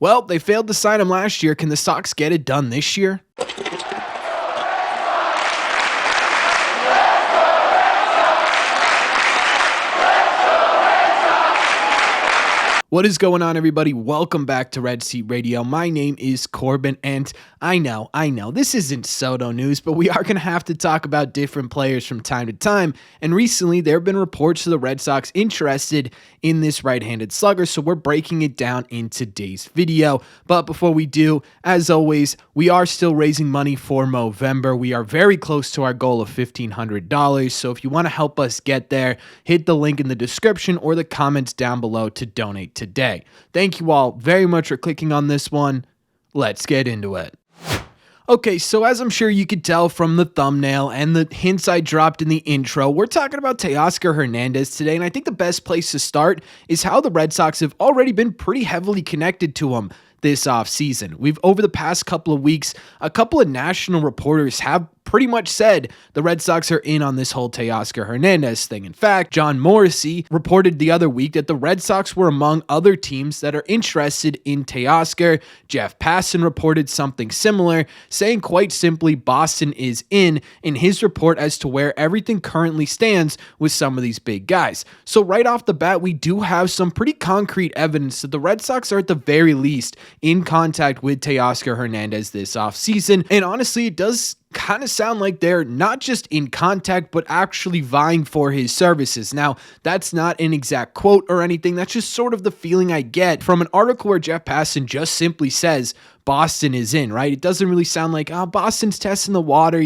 Well, they failed to sign him last year. Can the Sox get it done this year? What is going on, everybody? Welcome back to Red Seat Radio. My name is Corbin, and I know, this isn't Soto news, but we are going to have to talk about different players from time to time, and recently there have been reports of the Red Sox interested in this right-handed slugger, so we're breaking it down in today's video. But before we do, as always, we are still raising money for Movember. We are very close to our goal of $1,500, so if you want to help us get there, hit the link in the description or the comments down below to donate today. Thank you all very much for clicking on this one. Let's get into it. Okay, so as I'm sure you could tell from the thumbnail and the hints I dropped in the intro, we're talking about Teoscar Hernandez today, and I think the best place to start is how the Red Sox have already been pretty heavily connected to him this offseason. Over the past couple of weeks, a couple of national reporters have pretty much said the Red Sox are in on this whole Teoscar Hernandez thing. In fact, John Morrissey reported the other week that the Red Sox were among other teams that are interested in Teoscar. Jeff Passan reported something similar, saying quite simply Boston is in his report as to where everything currently stands with some of these big guys. So right off the bat, we do have some pretty concrete evidence that the Red Sox are at the very least in contact with Teoscar Hernandez this offseason. And honestly, it does kind of sound like they're not just in contact, but actually vying for his services. Now, that's not an exact quote or anything. That's just sort of the feeling I get from an article where Jeff Passan just simply says Boston is in, right? It doesn't really sound like, Boston's testing the water,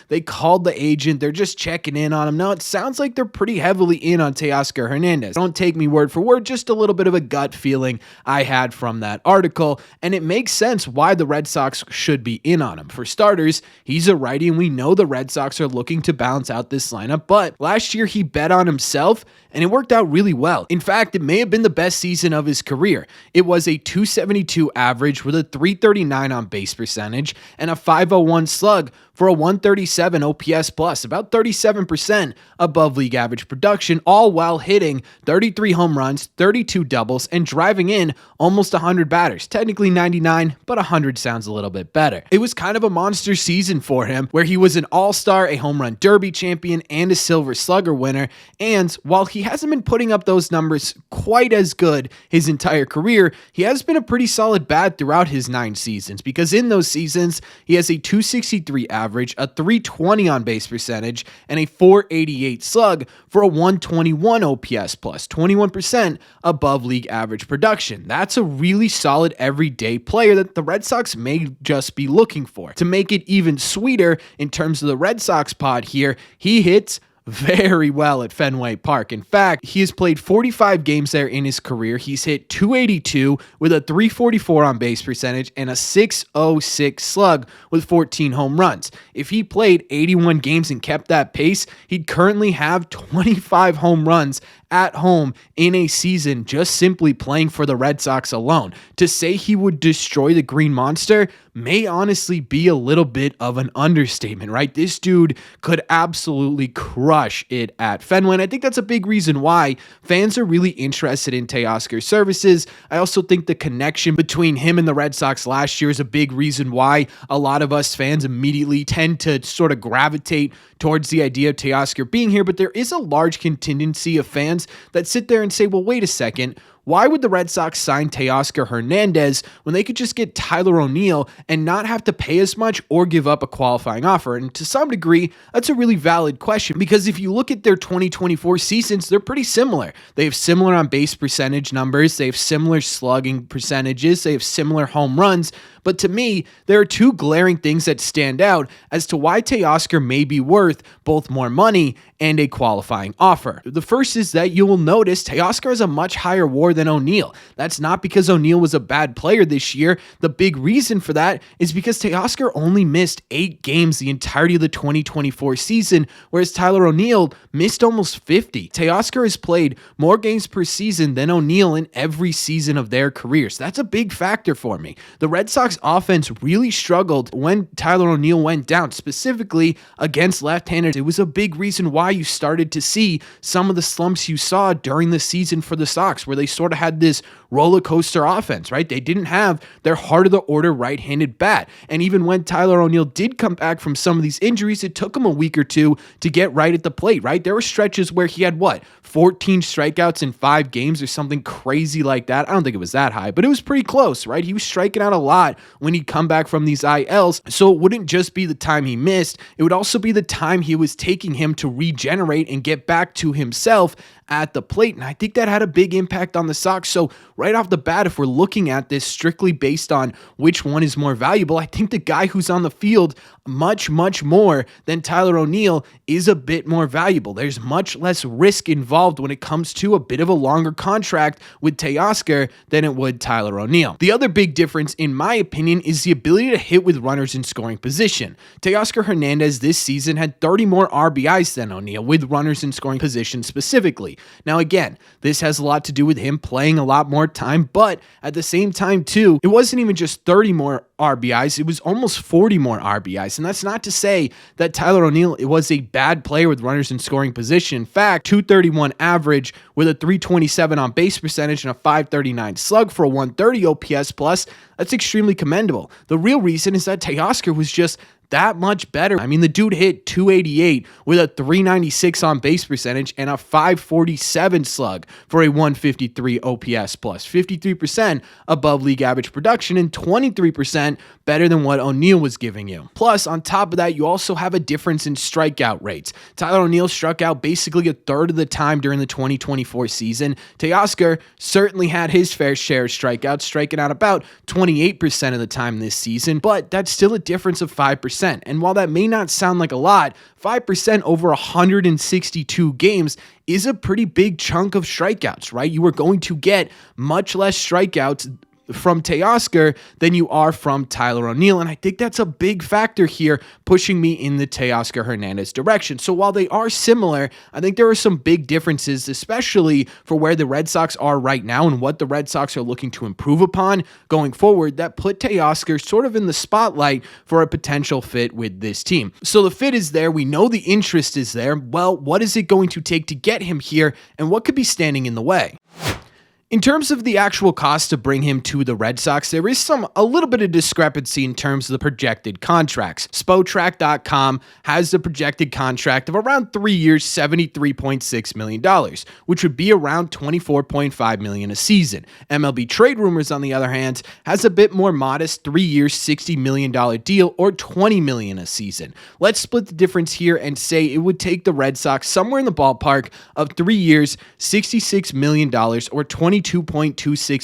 they called the agent, they're just checking in on him. No, it sounds like they're pretty heavily in on Teoscar Hernandez. Don't take me word for word, just a little bit of a gut feeling I had from that article, and it makes sense why the Red Sox should be in on him. For starters, he's a righty, and we know the Red Sox are looking to balance out this lineup, but last year he bet on himself, and it worked out really well. In fact, it may have been the best season of his career. It was a .272 average with a .339 on base percentage and a .501 slug for a .137 OPS plus, about 37% above league average production, all while hitting 33 home runs, 32 doubles, and driving in almost 100 batters. Technically 99, but 100 sounds a little bit better. It was kind of a monster season for him, where he was an all-star, a home run derby champion, and a silver slugger winner. And while he hasn't been putting up those numbers quite as good his entire career, he has been a pretty solid bat throughout his 9 seasons, because in those seasons, he has a .263 average, a .320 on base percentage, and a .488 slug for a .121 OPS plus, 21% above league average production. That's a really solid everyday player that the Red Sox may just be looking for. To make it even sweeter in terms of the Red Sox pod here, he hits very well at Fenway Park. In fact, he has played 45 games there in his career. He's hit .282 with a .344 on base percentage and a .606 slug with 14 home runs. If he played 81 games and kept that pace, he'd currently have 25 home runs at home in a season just simply playing for the Red Sox alone. To say he would destroy the Green Monster may honestly be a little bit of an understatement, right? This dude could absolutely crush it at Fenway, and I think that's a big reason why fans are really interested in Teoscar's services. I also think the connection between him and the Red Sox last year is a big reason why a lot of us fans immediately tend to sort of gravitate towards the idea of Teoscar being here, but there is a large contingency of fans that sit there and say, well, wait a second, why would the Red Sox sign Teoscar Hernandez when they could just get Tyler O'Neill and not have to pay as much or give up a qualifying offer? And to some degree, that's a really valid question, because if you look at their 2024 seasons, they're pretty similar. They have similar on base percentage numbers, they have similar slugging percentages, they have similar home runs. But to me, there are two glaring things that stand out as to why Teoscar may be worth both more money and a qualifying offer. The first is that you will notice Teoscar has a much higher WAR than O'Neill. That's not because O'Neill was a bad player this year. The big reason for that is because Teoscar only missed 8 games the entirety of the 2024 season, whereas Tyler O'Neill missed almost 50. Teoscar has played more games per season than O'Neill in every season of their careers. That's a big factor for me. The Red Sox offense really struggled when Tyler O'Neill went down, specifically against left-handers. It was a big reason why you started to see some of the slumps you saw during the season for the Sox, where they sort of had this roller coaster offense, right? They didn't have their heart of the order right-handed bat. And even when Tyler O'Neill did come back from some of these injuries, it took him a week or two to get right at the plate, right? There were stretches where he had 14 strikeouts in 5 games or something crazy like that. I don't think it was that high, but it was pretty close, right? He was striking out a lot when he'd come back from these ILs. So it wouldn't just be the time he missed, it would also be the time he was taking him to regenerate and get back to himself at the plate. And I think that had a big impact on the Sox. So right off the bat, if we're looking at this strictly based on which one is more valuable, I think the guy who's on the field much more than Tyler O'Neill is a bit more valuable. There's much less risk involved when it comes to a bit of a longer contract with Teoscar than it would Tyler O'Neill. The other big difference, in my opinion, is the ability to hit with runners in scoring position. Teoscar Hernandez this season had 30 more RBIs than O'Neill with runners in scoring position specifically. Now, again, this has a lot to do with him playing a lot more time, but at the same time, too, it wasn't even just 30 more RBIs, it was almost 40 more RBIs. And that's not to say that Tyler O'Neill was a bad player with runners in scoring position. In fact, 231 average with a 327 on base percentage and a 539 slug for a 130 OPS plus, that's extremely commendable. The real reason is that Teoscar was just that much better. I mean, the dude hit 288 with a 396 on base percentage and a 547 slug for a 153 OPS plus, 53% above league average production and 23% better than what O'Neill was giving you. Plus, on top of that, you also have a difference in strikeout rates. Tyler O'Neill struck out basically a third of the time during the 2024 season. Teoscar certainly had his fair share of strikeouts, striking out about 28% of the time this season, but that's still a difference of 5%. And while that may not sound like a lot, 5% over 162 games is a pretty big chunk of strikeouts, right? You are going to get much less strikeouts from Teoscar than you are from Tyler O'Neill. And I think that's a big factor here pushing me in the Teoscar Hernandez direction. So while they are similar, I think there are some big differences, especially for where the Red Sox are right now and what the Red Sox are looking to improve upon going forward, that put Teoscar sort of in the spotlight for a potential fit with this team. So the fit is there. We know the interest is there. Well, what is it going to take to get him here, and what could be standing in the way? In terms of the actual cost to bring him to the Red Sox, there is a little bit of discrepancy in terms of the projected contracts. Spotrac.com has the projected contract of around 3 years, $73.6 million, which would be around $24.5 million a season. MLB Trade Rumors, on the other hand, has a bit more modest 3 years, $60 million deal, or $20 million a season. Let's split the difference here and say it would take the Red Sox somewhere in the ballpark of 3 years, $66 million, or $22.26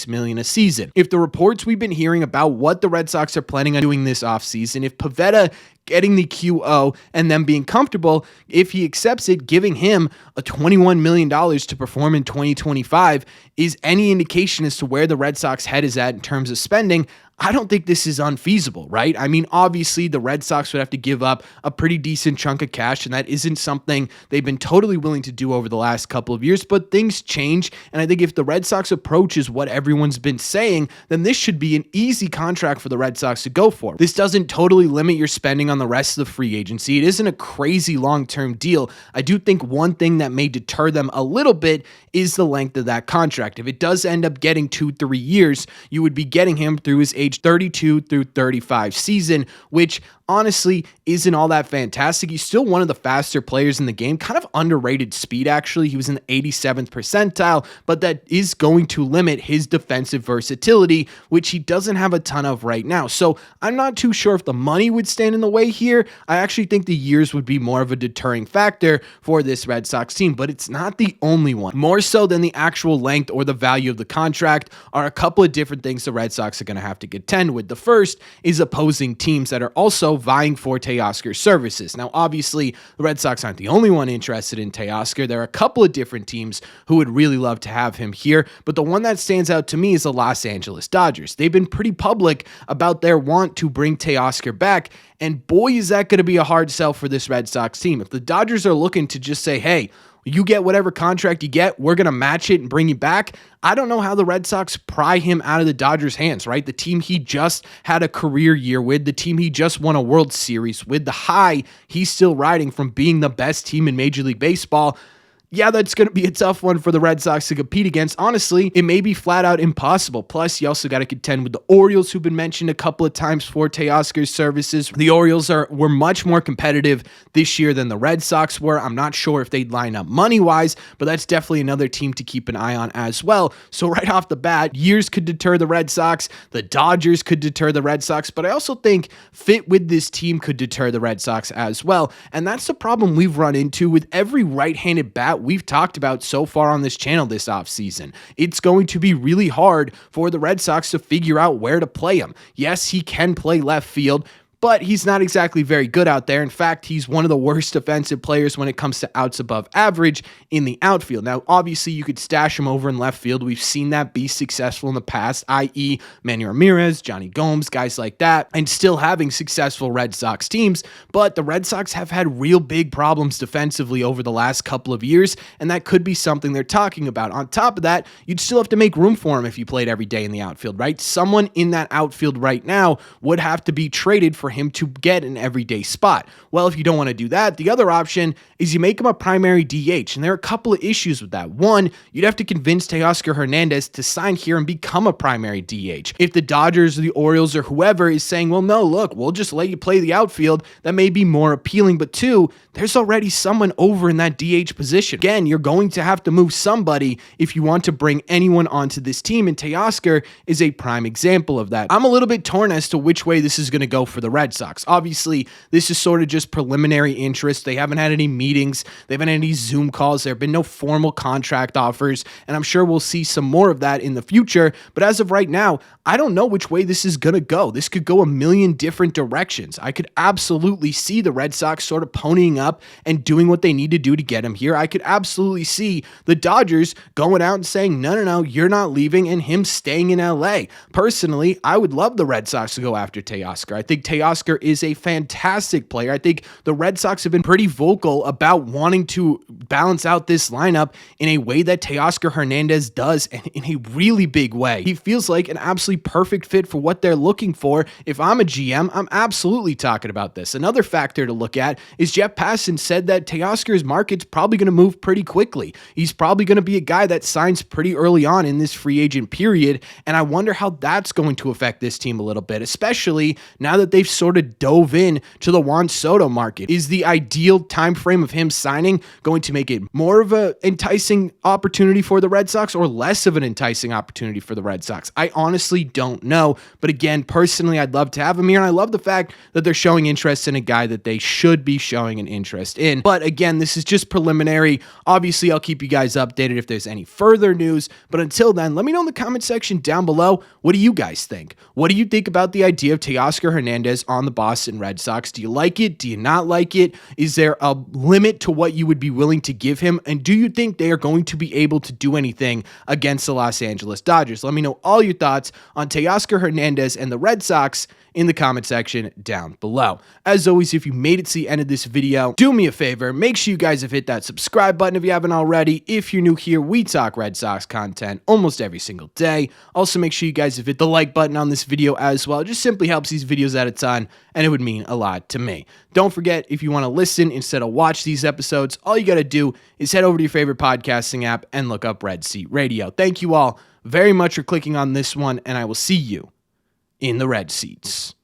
million a season. If the reports we've been hearing about what the Red Sox are planning on doing this offseason, if Pivetta getting the QO and them being comfortable, if he accepts it, giving him a $21 million to perform in 2025 is any indication as to where the Red Sox head is at in terms of spending, I don't think this is unfeasible, right? I mean, obviously, the Red Sox would have to give up a pretty decent chunk of cash, and that isn't something they've been totally willing to do over the last couple of years, but things change, and I think if the Red Sox approach is what everyone's been saying, then this should be an easy contract for the Red Sox to go for. This doesn't totally limit your spending on the rest of the free agency. It isn't a crazy long-term deal. I do think one thing that may deter them a little bit is the length of that contract. If it does end up getting 2-3 years, you would be getting him through his age 32 through 35 season, which honestly isn't all that fantastic. He's still one of the faster players in the game, kind of underrated speed actually. He was in the 87th percentile, but that is going to limit his defensive versatility, which he doesn't have a ton of right now. So I'm not too sure if the money would stand in the way here. I actually think the years would be more of a deterring factor for this Red Sox team, but it's not the only one. More so than the actual length or the value of the contract are a couple of different things the Red Sox are going to have to contend with. The first is opposing teams that are also vying for Teoscar's services. Now, obviously, the Red Sox aren't the only one interested in Teoscar. There are a couple of different teams who would really love to have him here, but the one that stands out to me is the Los Angeles Dodgers. They've been pretty public about their want to bring Teoscar back, and boy, is that going to be a hard sell for this Red Sox team. If the Dodgers are looking to just say, hey, you get whatever contract you get, we're going to match it and bring you back, I don't know how the Red Sox pry him out of the Dodgers' hands, right? The team he just had a career year with, the team he just won a World Series with, the high he's still riding from being the best team in Major League Baseball. Yeah, that's going to be a tough one for the Red Sox to compete against. Honestly, it may be flat out impossible. Plus, you also got to contend with the Orioles, who've been mentioned a couple of times for Teoscar's services. The Orioles were much more competitive this year than the Red Sox were. I'm not sure if they'd line up money-wise, but that's definitely another team to keep an eye on as well. So right off the bat, years could deter the Red Sox. The Dodgers could deter the Red Sox, but I also think fit with this team could deter the Red Sox as well. And that's the problem we've run into with every right-handed bat we've talked about so far on this channel this offseason. It's going to be really hard for the Red Sox to figure out where to play him. Yes, he can play left field, but he's not exactly very good out there. In fact, he's one of the worst defensive players when it comes to outs above average in the outfield. Now, obviously, you could stash him over in left field. We've seen that be successful in the past, i.e. Manny Ramirez, Johnny Gomes, guys like that, and still having successful Red Sox teams. But the Red Sox have had real big problems defensively over the last couple of years, and that could be something they're talking about. On top of that, you'd still have to make room for him if you played every day in the outfield, right? Someone in that outfield right now would have to be traded for him to get an everyday spot. Well, if you don't want to do that, the other option is you make him a primary DH, and there are a couple of issues with that. One, you'd have to convince Teoscar Hernandez to sign here and become a primary DH. If the Dodgers or the Orioles or whoever is saying, well, no, look, we'll just let you play the outfield, that may be more appealing. But two, there's already someone over in that DH position. Again, you're going to have to move somebody if you want to bring anyone onto this team, and Teoscar is a prime example of that. I'm a little bit torn as to which way this is going to go for the Red Sox. Obviously, this is sort of just preliminary interest. They haven't had any meetings. They haven't had any Zoom calls. There have been no formal contract offers, and I'm sure we'll see some more of that in the future. But as of right now, I don't know which way this is going to go. This could go a million different directions. I could absolutely see the Red Sox sort of ponying up and doing what they need to do to get him here. I could absolutely see the Dodgers going out and saying, no, you're not leaving, and him staying in LA. Personally, I would love the Red Sox to go after Teoscar. I think Teoscar is a fantastic player. I think the Red Sox have been pretty vocal about wanting to balance out this lineup in a way that Teoscar Hernandez does, and in a really big way. He feels like an absolutely perfect fit for what they're looking for. If I'm a GM, I'm absolutely talking about this. Another factor to look at is Jeff Passan said that Teoscar's market's probably going to move pretty quickly. He's probably going to be a guy that signs pretty early on in this free agent period, and I wonder how that's going to affect this team a little bit, especially now that they've sort of dove in to the Juan Soto market. Is the ideal time frame of him signing going to make it more of an enticing opportunity for the Red Sox or less of an enticing opportunity for the Red Sox? I honestly don't know. But again, personally, I'd love to have him here, and I love the fact that they're showing interest in a guy that they should be showing an interest in. But again, this is just preliminary. Obviously, I'll keep you guys updated if there's any further news. But until then, let me know in the comment section down below, what do you guys think? What do you think about the idea of Teoscar Hernandez on the Boston Red Sox? Do you like it? Do you not like it? Is there a limit to what you would be willing to give him? And do you think they are going to be able to do anything against the Los Angeles Dodgers? Let me know all your thoughts on Teoscar Hernandez and the Red Sox in the comment section down below. As always, if you made it to the end of this video, do me a favor, make sure you guys have hit that subscribe button if you haven't already. If you're new here, we talk Red Sox content almost every single day. Also, make sure you guys have hit the like button on this video as well. It just simply helps these videos out a ton, and it would mean a lot to me. Don't forget, if you want to listen instead of watch these episodes, all you got to do is head over to your favorite podcasting app and look up Red Seat Radio. Thank you all very much for clicking on this one, and I will see you in the red seats.